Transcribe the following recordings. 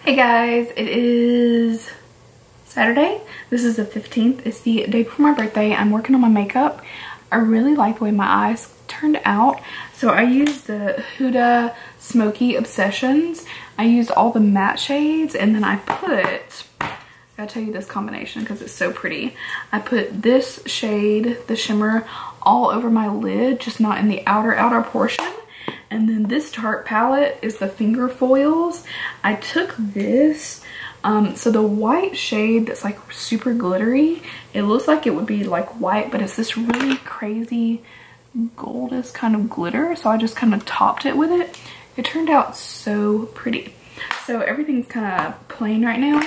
Hey guys, it is Saturday. This is the 15th. It's the day before my birthday. I'm working on my makeup. I really like the way my eyes turned out. So I used the Huda Smoky Obsessions. I used all the matte shades, and then I gotta tell you this combination because it's so pretty. I put this shade, the shimmer, all over my lid, just not in the outer portion. And then this Tarte palette is the finger foils. I took this, so the white shade that's like super glittery, it looks like it would be like white, but it's this really crazy goldish kind of glitter. So I just kind of topped it with it. It turned out so pretty. So everything's kind of plain right now.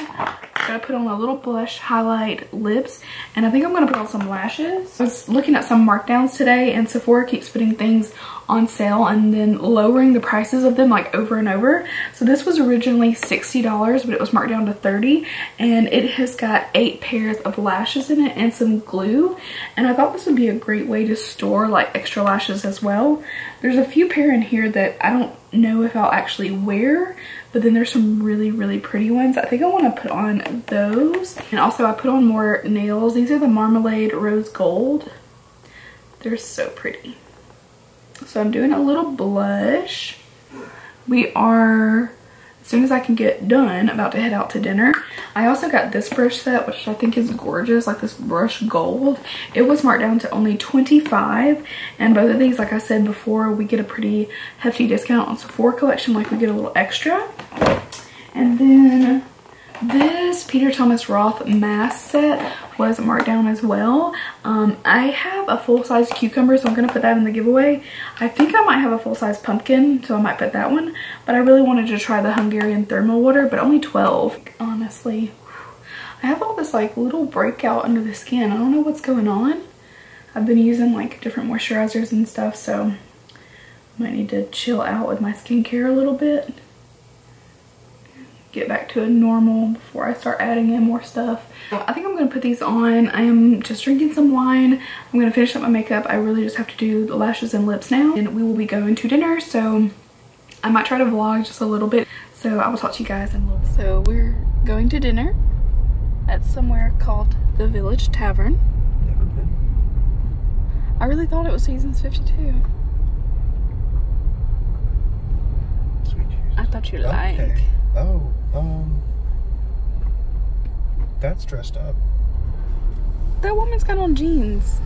Gotta put on a little blush, highlight, lips, and I think I'm gonna put on some lashes. I was looking at some markdowns today, and Sephora keeps putting things on sale and then lowering the prices of them like over and over. So this was originally $60, but it was marked down to $30, and it has got 8 pairs of lashes in it and some glue. And I thought this would be a great way to store like extra lashes as well. There's a few pair in here that I don't know if I'll actually wear, but then there's some really pretty ones. I think I want to put on those. And also I put on more nails. These are the Marmalade Rose Gold. They're so pretty. So I'm doing a little blush. We are, as soon as I can get done, about to head out to dinner. I also got this brush set, which I think is gorgeous, like this brush gold. It was marked down to only $25, and both of these, like I said before, we get a pretty hefty discount on Sephora collection, like we get a little extra. And then this Peter Thomas Roth mask set was marked down as well. I have a full-size cucumber, so I'm gonna put that in the giveaway. I think I might have a full-size pumpkin, so I might put that one. But I really wanted to try the Hungarian thermal water, but only 12. Honestly, I have all this like little breakout under the skin. I don't know what's going on. I've been using like different moisturizers and stuff, so I might need to chill out with my skincare a little bit. Get back to a normal before I start adding in more stuff. I think I'm gonna put these on. I am just drinking some wine. I'm gonna finish up my makeup. I really just have to do the lashes and lips now, and we will be going to dinner, so I might try to vlog just a little bit. So I will talk to you guys in a little bit. So we're going to dinner at somewhere called the Village Tavern. Never been. I really thought it was Seasons 52. Sweet Jesus. I thought you'd like. Oh, that's dressed up. That woman's got on jeans.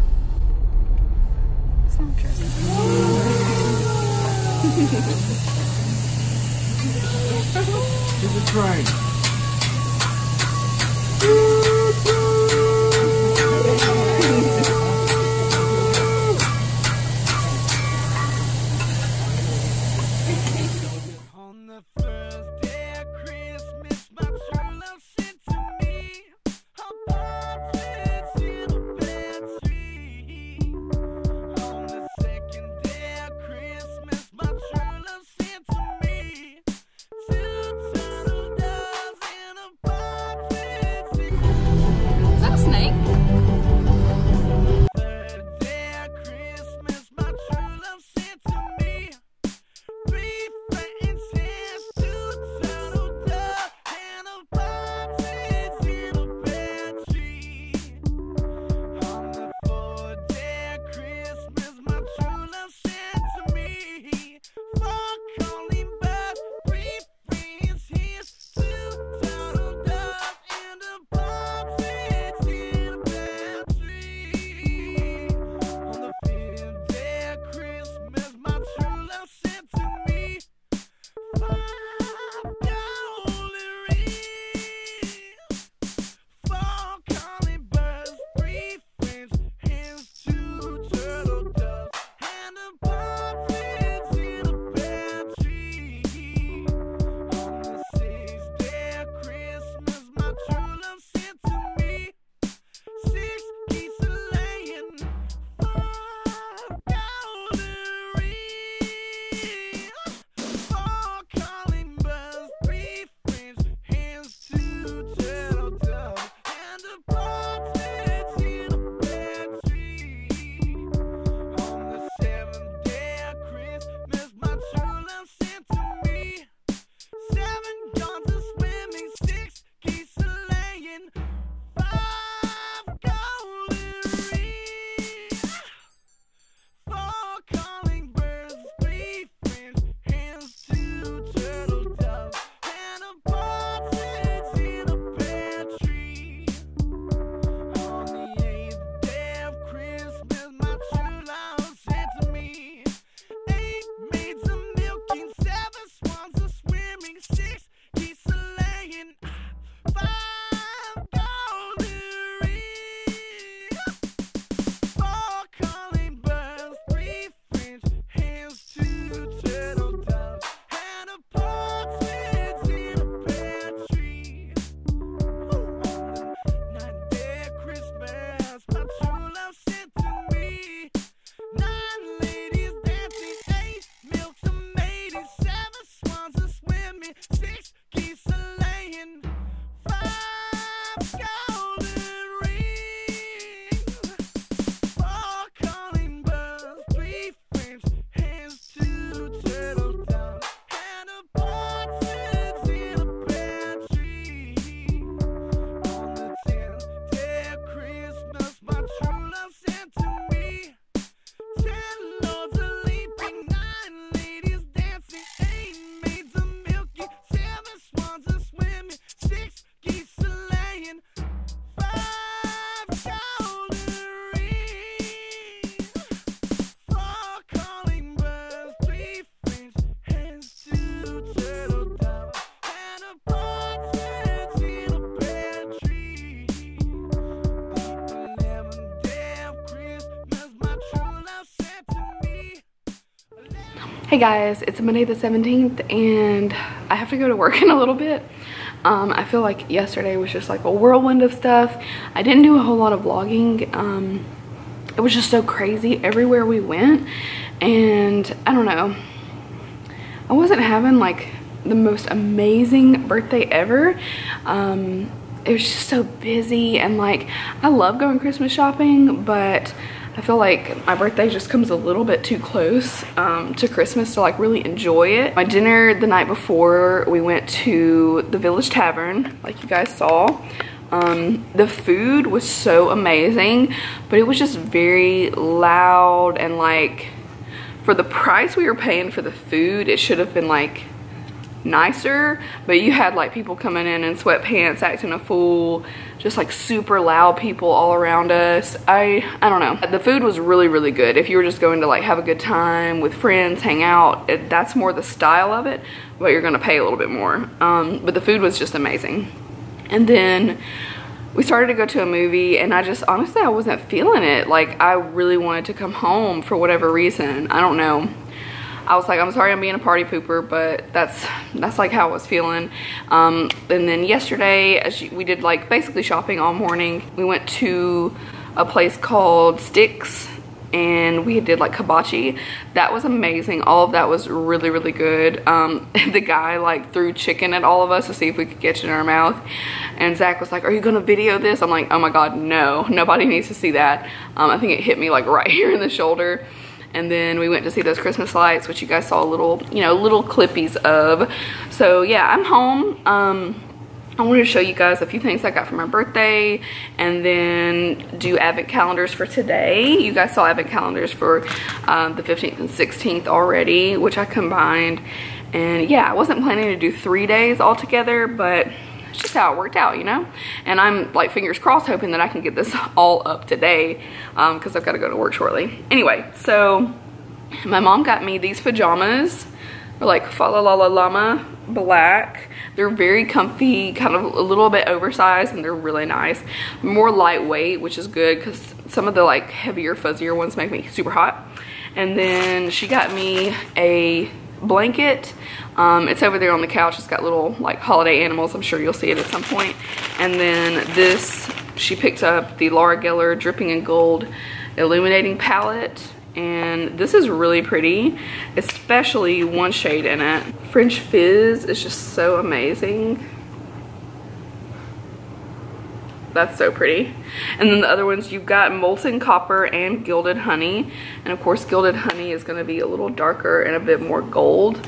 It's not dressed up. Give it a try. Hey guys, it's Monday the 17th and I have to go to work in a little bit. I feel like yesterday was just like a whirlwind of stuff. I didn't do a whole lot of vlogging. It was just so crazy everywhere we went, and I don't know, I wasn't having like the most amazing birthday ever. It was just so busy, and like I love going Christmas shopping, but I feel like my birthday just comes a little bit too close to Christmas to like really enjoy it. My dinner the night before, we went to the Village Tavern, like you guys saw. The food was so amazing, but it was just very loud, and like for the price we were paying for the food, it should have been like nicer, but you had like people coming in sweatpants acting a fool, just like super loud people all around us. I don't know. The food was really good. If you were just going to like have a good time with friends, hang out, that's more the style of it, but you're gonna pay a little bit more. But the food was just amazing. And then we started to go to a movie, and I just honestly I wasn't feeling it. Like I really wanted to come home for whatever reason. I don't know. I was like, I'm sorry I'm being a party pooper, but that's like how I was feeling. And then yesterday, we did like basically shopping all morning. We went to a place called Sticks, and we did like hibachi. That was amazing. All of that was really good. The guy like threw chicken at all of us to see if we could get it in our mouth, and Zach was like, are you gonna video this? I'm like, oh my god, no, nobody needs to see that. I think it hit me like right here in the shoulder. And then we went to see those Christmas lights, which you guys saw little, you know, little clippies of. So yeah, I'm home. I wanted to show you guys a few things I got for my birthday, and then do advent calendars for today. You guys saw advent calendars for the 15th and 16th already, which I combined. And yeah, I wasn't planning to do 3 days all together, but it's just how it worked out, you know? And I'm like fingers crossed hoping that I can get this all up today, because I've got to go to work shortly. Anyway, so my mom got me these pajamas. They're like Fa La La La Llama black. They're very comfy, kind of a little bit oversized, and they're really nice. More lightweight, which is good because some of the like heavier, fuzzier ones make me super hot. And then she got me a blanket. It's over there on the couch. It's got little like holiday animals. I'm sure you'll see it at some point. And then this, she picked up the Laura Geller Dripping in Gold Illuminating Palette. And this is really pretty, especially one shade in it. French Fizz is just so amazing. That's so pretty. And then the other ones, you've got Molten Copper and Gilded Honey. And of course, Gilded Honey is gonna be a little darker and a bit more gold,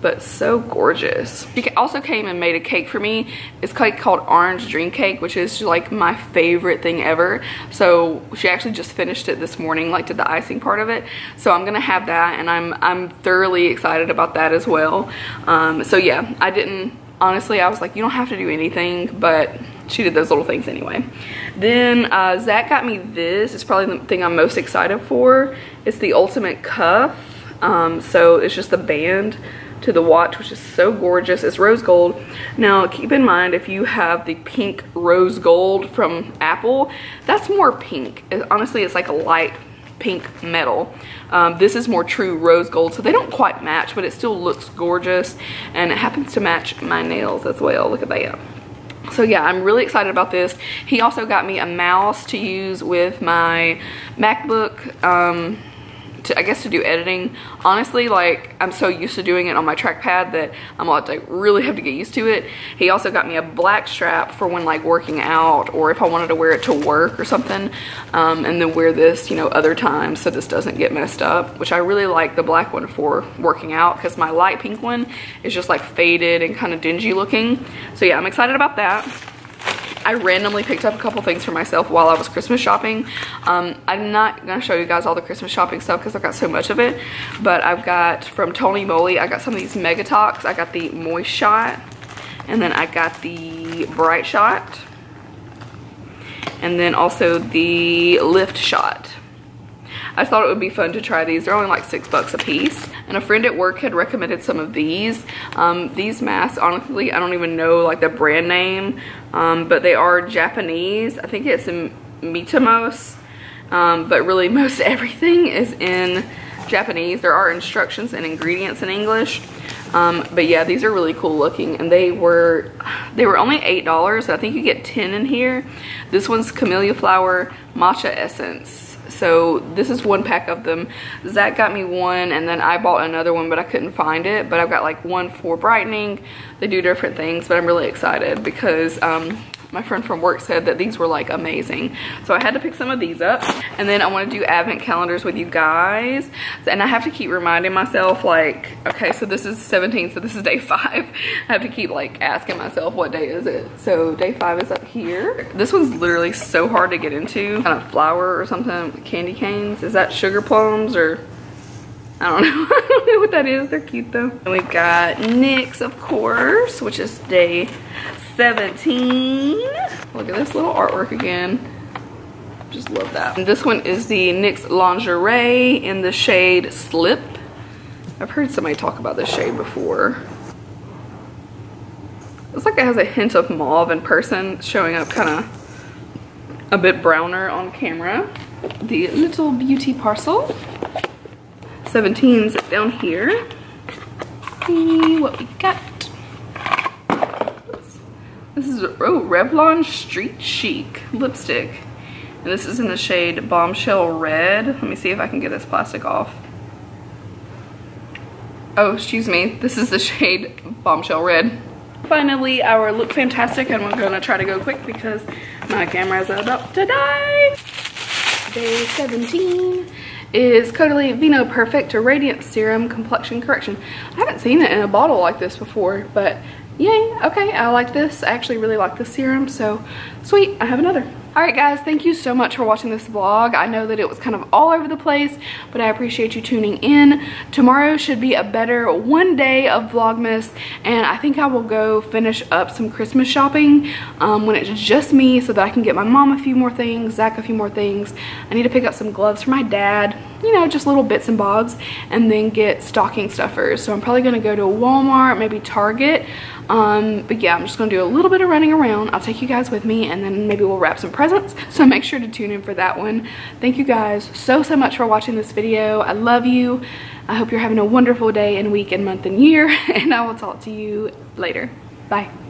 but so gorgeous. She also came and made a cake for me. It's called Orange Dream Cake, which is like my favorite thing ever. So she actually just finished it this morning, like did the icing part of it. So I'm gonna have that, and I'm thoroughly excited about that as well. So yeah, honestly, I was like, you don't have to do anything, but she did those little things anyway. Then Zach got me this. It's probably the thing I'm most excited for. It's the Ultimate Cuff. So it's just the band to the watch, which is so gorgeous. It's rose gold. Now keep in mind, if you have the pink rose gold from Apple, that's more pink. Honestly, it's like a light pink metal. This is more true rose gold, so they don't quite match, but it still looks gorgeous, and it happens to match my nails as well. Look at that. So yeah, I'm really excited about this. He also got me a mouse to use with my MacBook, I guess to do editing. Honestly, like I'm so used to doing it on my trackpad that I'm about to really have to get used to it. He also got me a black strap for when like working out, or if I wanted to wear it to work or something, and then wear this, you know, other times so this doesn't get messed up, which I really like the black one for working out, because my light pink one is just like faded and kind of dingy looking. So yeah, I'm excited about that. I randomly picked up a couple things for myself while I was Christmas shopping. I'm not gonna show you guys all the Christmas shopping stuff because I've got so much of it, but I've got from Tony Moly, I got some of these Mega Talks. I got the Moist Shot, and then I got the Bright Shot, and then also the Lift Shot. I thought it would be fun to try these. They're only like $6 a piece. And a friend at work had recommended some of these. These masks, honestly, I don't even know like the brand name, but they are Japanese. I think it's in Mitomos, but really most everything is in Japanese. There are instructions and ingredients in English. But yeah, these are really cool looking, and they were only $8. I think you get 10 in here. This one's camellia flower matcha essence. So this is 1 pack of them. Zach got me one, and then I bought another one, but I couldn't find it. But I've got like one for brightening. They do different things, but I'm really excited because my friend from work said that these were like amazing. So I had to pick some of these up. And then I want to do advent calendars with you guys. And I have to keep reminding myself, like, okay, so this is 17, so this is day 5. I have to keep like asking myself, what day is it? So day 5 is up here. This one's literally so hard to get into. Kind of flour or something, candy canes. Is that sugar plums or? I don't know. I don't know what that is. They're cute though. And we've got NYX, of course, which is day 17. Look at this little artwork again. Just love that. And this one is the NYX Lingerie in the shade Slip. I've heard somebody talk about this shade before. Looks like it has a hint of mauve in person, showing up kind of a bit browner on camera. The Little Beauty Parcel. 17's down here. See what we got. This is Revlon Street Chic lipstick. And this is in the shade Bombshell Red. Let me see if I can get this plastic off. Oh, excuse me. This is the shade Bombshell Red. Finally, our Look Fantastic, and we're gonna try to go quick because my camera is about to die. Day 17 is Caudalie Vino Perfect Radiant Serum Complexion Correction. I haven't seen it in a bottle like this before, but yay, okay, I like this. I actually really like this serum, so sweet, I have another. All right, guys, thank you so much for watching this vlog. I know that it was kind of all over the place, but I appreciate you tuning in. Tomorrow should be a better one day of Vlogmas, and I think I will go finish up some Christmas shopping when it's just me so that I can get my mom a few more things, Zach a few more things. I need to pick up some gloves for my dad, you know, just little bits and bobs, and then get stocking stuffers. So I'm probably gonna go to Walmart, maybe Target. But yeah, I'm just gonna do a little bit of running around. I'll take you guys with me, and then maybe we'll wrap some presents. So make sure to tune in for that one. Thank you guys so much for watching this video. I love you. I hope you're having a wonderful day and week and month and year, and I will talk to you later. Bye.